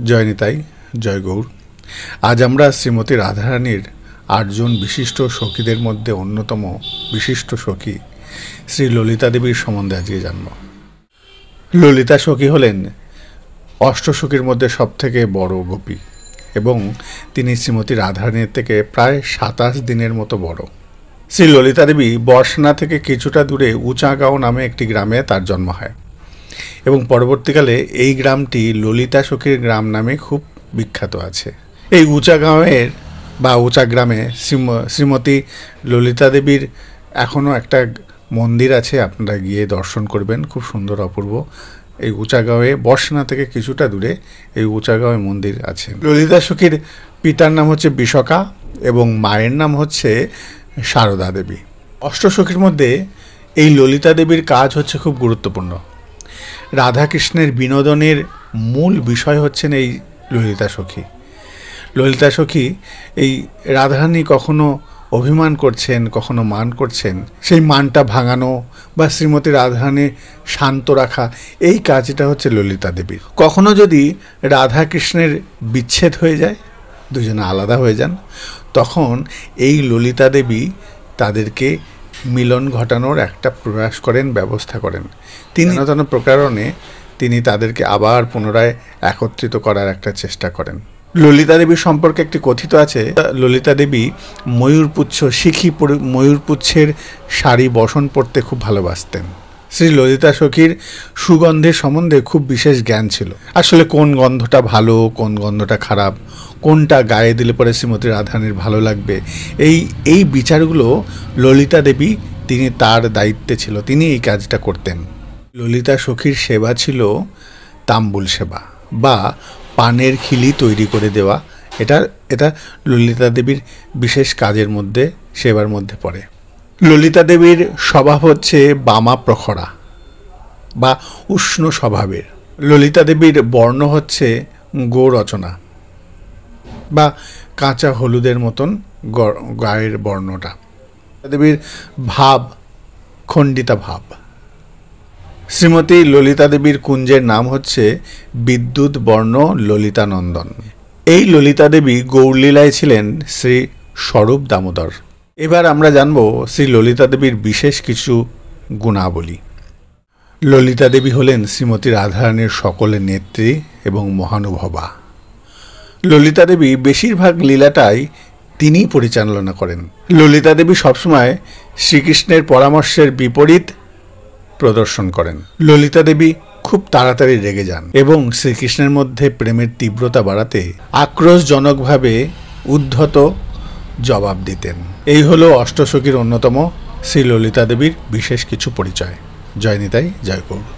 জয় নিতাই, জয় গৌর। আজ আমরা শ্রীমতী রাধারানীর ৮ জন বিশিষ্ট সখীদের মধ্যে অন্যতম বিশিষ্ট সখী শ্রী ললিতা দেবীর সম্বন্ধে আজকে জানব। ললিতা সখী হলেন অষ্টসখীর মধ্যে সবথেকে বড় গোপী এবং তিনি শ্রীমতী রাধারানীর থেকে প্রায় ২৭ দিনের মতো বড়। শ্রী ললিতা দেবী বর্ষনা থেকে কিছুটা দূরে উচাগাঁও নামে একটি গ্রামে তার জন্ম হয় এবং পরবর্তীকালে এই গ্রামটি ললিতা সখীর গ্রাম নামে খুব বিখ্যাত আছে। এই উচাগাঁওয়ের বা উচা গ্রামে শ্রীমতী ললিতা দেবীর এখনও একটা মন্দির আছে, আপনারা গিয়ে দর্শন করবেন, খুব সুন্দর অপূর্ব। এই উচাগাঁওয়ে বর্ষনা থেকে কিছুটা দূরে এই উচাগাঁওয়ে মন্দির আছে। ললিতা সখীর পিতার নাম হচ্ছে বিশকা এবং মায়ের নাম হচ্ছে সারদা দেবী। অষ্টসখীর মধ্যে এই ললিতা দেবীর কাজ হচ্ছে খুব গুরুত্বপূর্ণ। রাধাকৃষ্ণের বিনোদনের মূল বিষয় হচ্ছেন এই ললিতা সখী। ললিতা সখী এই রাধারানী কখনো অভিমান করছেন, কখনো মান করছেন, সেই মানটা ভাঙানো বা শ্রীমতী রাধারানী শান্ত রাখা, এই কাজটা হচ্ছে ললিতা দেবীর। কখনো যদি রাধাকৃষ্ণের বিচ্ছেদ হয়ে যায়, দুজনে আলাদা হয়ে যান, তখন এই ললিতা দেবী তাদেরকে মিলন ঘটানোর একটা প্রয়াস করেন, ব্যবস্থা করেন। তিনি নানা প্রকারণে তিনি তাদেরকে আবার পুনরায় একত্রিত করার একটা চেষ্টা করেন। ললিতা দেবীর সম্পর্কে একটি কথিত আছে, ললিতা দেবী ময়ূরপুচ্ছের শাড়ি বসন পরতে খুব ভালোবাসতেন। শ্রী ললিতা সখীর সুগন্ধের সম্বন্ধে খুব বিশেষ জ্ঞান ছিল। আসলে কোন গন্ধটা ভালো, কোন গন্ধটা খারাপ, কোনটা গায়ে দিলে পরে শ্রীমতী রাধারানীর ভালো লাগবে, এই বিচারগুলো ললিতা দেবী তিনি তার দায়িত্বে ছিল, তিনি এই কাজটা করতেন। ললিতা সখীর সেবা ছিল তাম্বুল সেবা বা পানের খিলি তৈরি করে দেওয়া। এটা ললিতা দেবীর বিশেষ কাজের মধ্যে, সেবার মধ্যে পড়ে। ললিতা দেবীর স্বভাব হচ্ছে বামা প্রখরা বা উষ্ণ স্বভাবের। ললিতা দেবীর বর্ণ হচ্ছে গোরচনা বা কাঁচা হলুদের মতন গায়ের বর্ণটা। দেবীর ভাব খণ্ডিতা ভাব। শ্রীমতী ললিতা দেবীর কুঞ্জের নাম হচ্ছে বিদ্যুৎ বর্ণ ললিতানন্দন। এই ললিতা দেবী গৌরলীলায় ছিলেন শ্রী স্বরূপ দামোদর। এবার আমরা জানব শ্রী ললিতা দেবীর বিশেষ কিছু গুণাবলী। ললিতা দেবী হলেন শ্রীমতী রাধারানীর সকলের নেত্রী এবং মহানুভবা। ললিতা দেবী বেশিরভাগ লীলাটাই তিনিই পরিচালনা করেন। ললিতা দেবী সবসময় শ্রীকৃষ্ণের পরামর্শের বিপরীত প্রদর্শন করেন। ললিতা দেবী খুব তাড়াতাড়ি রেগে যান এবং শ্রীকৃষ্ণের মধ্যে প্রেমের তীব্রতা বাড়াতে আক্রোশজনকভাবে উদ্ধত জবাব দিতেন। এই হলো অষ্টসখীর অন্যতম শ্রী ললিতা দেবীর বিশেষ কিছু পরিচয়। জয় নিতাই, জয় গৌর।